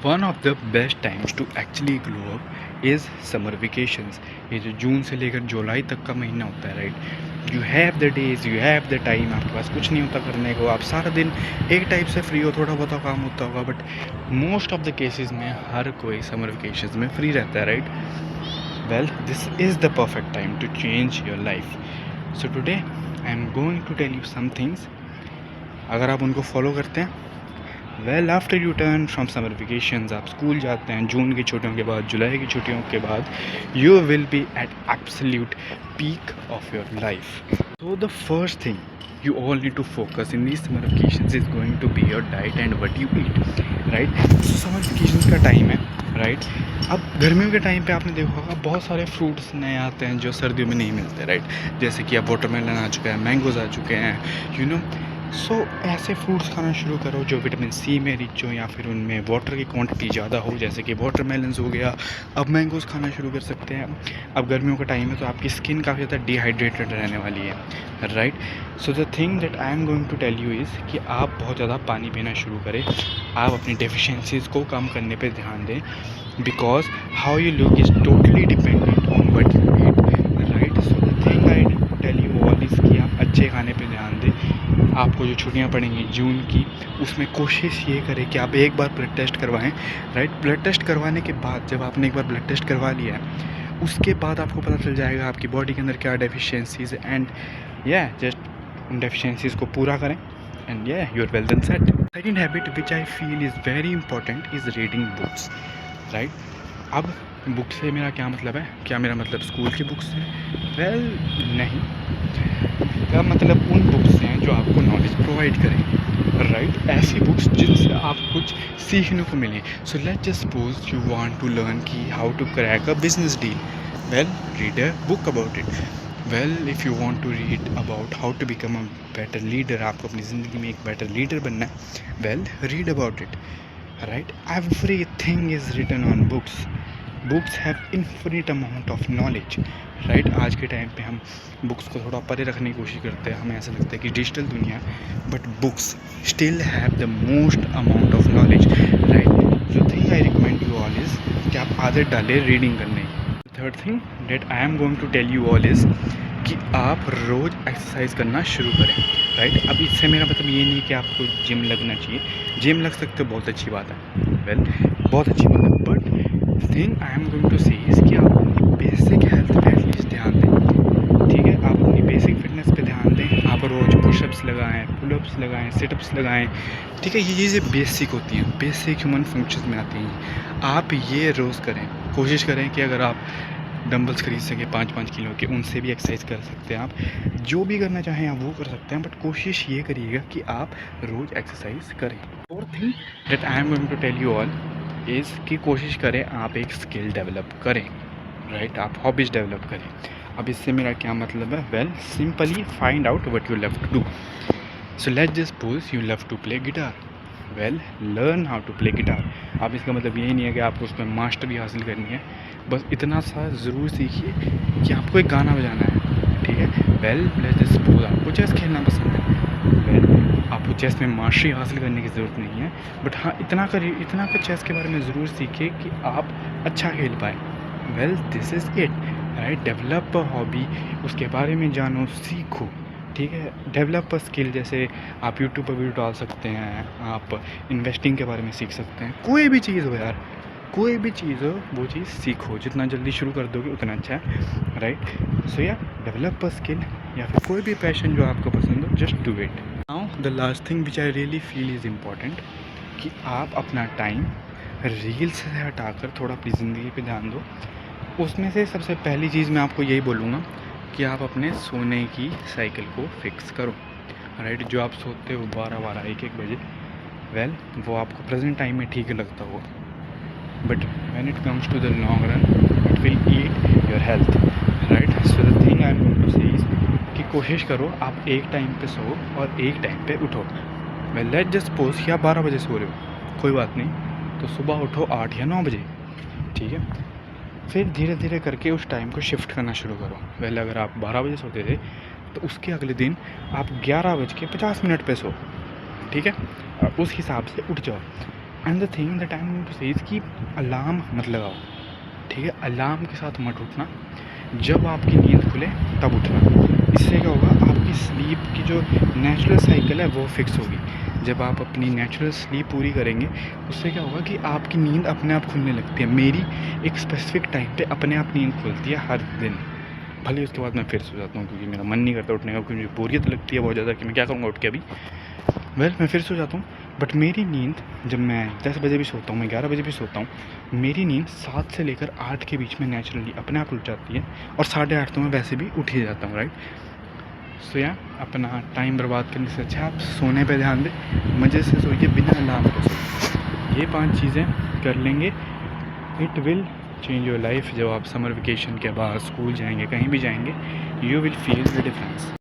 One of the best times to actually glow up is summer vacations. ये जो जून से लेकर जुलाई तक का महीना होता है, right. You have the days, you have the time, आपके पास कुछ नहीं होता करने को, आप सारा दिन एक टाइप से फ्री हो, थोड़ा बहुत काम होता होगा, but most of the cases में हर कोई समर वेकेशंस में फ्री रहता है, right. Well, this is the perfect time to change your life. So today I am going to tell you some things. अगर आप उनको फॉलो करते हैं, well after you turn from summer vacations, आप school जाते हैं जून की छुट्टियों के बाद, जुलाई की छुट्टियों के बाद, you will be at absolute peak of your life. So the first thing you all need to focus in these summer vacations is going to be your diet and what you eat, right? So summer vacations का time है, right. अब गर्मियों के time पे आपने देखा होगा बहुत सारे फ्रूट्स नए आते हैं जो सर्दियों में नहीं मिलते, राइट। जैसे कि अब वाटरमेलन आ चुका है, मैंगोज आ चुके हैं, यू नो। सो ऐसे फ्रूट्स खाना शुरू करो जो विटामिन सी में रिच हो या फिर उनमें वाटर की क्वांटिटी ज़्यादा हो, जैसे कि वाटरमेलन्स हो गया। अब मैंगोज़ खाना शुरू कर सकते हैं। अब गर्मियों का टाइम है तो आपकी स्किन काफ़ी ज़्यादा डिहाइड्रेटेड रहने वाली है, right. So the thing that I am going to tell you is कि आप बहुत ज़्यादा पानी पीना शुरू करें। आप अपनी डेफिशिएंसीज़ को कम करने पे ध्यान दें, because how you look is totally dependent on what you eat, right. So the thing I tell you all is कि आप अच्छे खाने पे ध्यान दें। आपको जो छुट्टियां पड़ेंगी जून की, उसमें कोशिश ये करें कि आप एक बार ब्लड टेस्ट करवाएं, राइट। ब्लड टेस्ट करवाने के बाद, जब आपने एक बार ब्लड टेस्ट करवा लिया है, उसके बाद आपको पता चल जाएगा आपकी बॉडी के अंदर क्या डेफिशिएंसीज एंड जस्ट उन डेफिशिएंसीज को पूरा करें and you are well then set. Second habit which I feel is very important is reading books, right. अब बुक से मेरा क्या मतलब है? क्या मेरा मतलब स्कूल की बुक्स से? वेल नहीं, का मतलब उन बुक्स से हैं जो आपको नॉलेज प्रोवाइड करें, राइट। ऐसी बुक्स जिनसे आप कुछ सीखने को मिले। So let's just suppose you want to learn कि how to crack a business deal, well read a book about it. Well if you want to read about how to become a better leader, आपको अपनी ज़िंदगी में एक better leader बनना है, well read about it, right. Everything is written on books. Books have infinite amount of knowledge, right. आज के time पे हम बुक्स को थोड़ा परे रखने की कोशिश करते हैं, हमें ऐसा लगता है कि डिजिटल दुनिया, but books still have the most amount of knowledge, right. जो thing I recommend you all is कि आप आदत डालें रीडिंग करने की। Third thing that I am going to tell you all is कि आप रोज़ एक्सरसाइज करना शुरू करें, राइट। अब इससे मेरा मतलब ये नहीं कि आपको जिम लगना चाहिए, जिम लग सकते हो, बहुत अच्छी बात है, वेल बहुत अच्छी बात है, but thing I am going to say is कि आप अपनी बेसिक हेल्थ पे एटलीस्ट ध्यान दें, ठीक है। आप अपनी बेसिक फिटनेस पे ध्यान दें। आप रोज़ पुशअप्स लगाएं, पुलअप्स लगाएं, सिटअप्स लगाएं, ठीक है। ये चीज़ें बेसिक होती हैं, बेसिक ह्यूमन फंक्शंस में आती हैं। आप ये रोज़ करें, कोशिश करें कि अगर आप डंबल्स खरीद सकें 5-5 किलो के, उनसे भी एक्सरसाइज कर सकते हैं। आप जो भी करना चाहें आप वो कर सकते हैं, बट कोशिश ये करिएगा कि आप रोज़ एक्सरसाइज करें। Fourth thing that I am going to tell you all is कि कोशिश करें आप एक स्किल डेवलप करें, राइट। आप हॉबीज़ डेवलप करें। अब इससे मेरा क्या मतलब है? Well simply find out what you love to do. So let's just suppose you love to play guitar, well learn how to play guitar. अब इसका मतलब यही नहीं है कि आपको उसमें मास्टरी हासिल करनी है, बस इतना सा ज़रूर सीखिए कि आपको एक गाना बजाना है, ठीक है। वेल लेट्स जस्ट सपोज आपको चेस खेलना पसंद है, वेल आपको चेस में मास्टरी हासिल करने की ज़रूरत नहीं है, बट हाँ इतना करिए, इतना का चेस के बारे में ज़रूर सीखिए कि आप अच्छा खेल पाए। Well this is it, right. Develop a hobby, उसके बारे में जानो, सीखो, ठीक है। डेवलप अ स्किल, जैसे आप यूट्यूब पर वीडियो डाल सकते हैं, आप इन्वेस्टिंग के बारे में सीख सकते हैं, कोई भी चीज़ हो यार, कोई भी चीज़ हो वो चीज़ सीखो, जितना जल्दी शुरू कर दोगे उतना अच्छा है, राइट। सो या डेवलप अ स्किल या फिर कोई भी पैशन जो आपको पसंद हो, just do it. Now the last thing which I really feel is important कि आप अपना टाइम रील्स से हटाकर थोड़ा अपनी ज़िंदगी पे ध्यान दो। उसमें से सबसे पहली चीज़ मैं आपको यही बोलूँगा कि आप अपने सोने की साइकिल को फिक्स करो, राइट। जो आप सोते हो 12-12, 1-1 बजे, वेल वो आपको प्रेजेंट टाइम में ठीक लगता होगा, but when it comes to the long run it will eat your health, right. So the thing I am going to say is कि कोशिश करो आप एक टाइम पे सो और एक टाइम पे उठो। वेल लेट्स जस्ट सपोज कि आप 12 बजे सो रहे हो, कोई बात नहीं, तो सुबह उठो 8 या 9 बजे, ठीक है। फिर धीरे धीरे करके उस टाइम को शिफ्ट करना शुरू करो। वेल अगर आप 12 बजे सोते थे तो उसके अगले दिन आप 11:50 पे सो, ठीक है। उस हिसाब से उठ जाओ। And the thing that I am to say is कि अलार्म मत लगाओ, ठीक है? अलार्म के साथ मत उठना, जब आपकी नींद खुले तब उठना। इससे क्या होगा, आपकी स्लीप की जो नेचुरल साइकिल है वो फिक्स होगी। जब आप अपनी नेचुरल स्लीप पूरी करेंगे, उससे क्या होगा कि आपकी नींद अपने आप खुलने लगती है। मेरी एक स्पेसिफिक टाइम पे अपने आप नींद खुलती है हर दिन, भले उसके बाद मैं फिर सो जाता हूँ क्योंकि मेरा मन नहीं करता उठने का, क्योंकि मुझे बोरियत लगती है बहुत ज़्यादा कि मैं क्या करूँगा उठ के अभी। मैं फिर सो जाता हूँ। बट मेरी नींद, जब मैं 10 बजे भी सोता हूँ, मैं 11 बजे भी सोता हूँ, मेरी नींद 7 से लेकर 8 के बीच में नेचुरली अपने आप उठ जाती है, और 8:30 तो मैं वैसे भी उठ ही जाता हूँ, राइट? सो या अपना टाइम बर्बाद करने से अच्छा आप सोने पे ध्यान दें, मज़े से सोइए, बिना अलार्म के सोइए। ये 5 चीज़ें कर लेंगे, it will change your life. जब आप समर वेकेशन के बाद स्कूल जाएंगे, कहीं भी जाएंगे, you will feel the difference.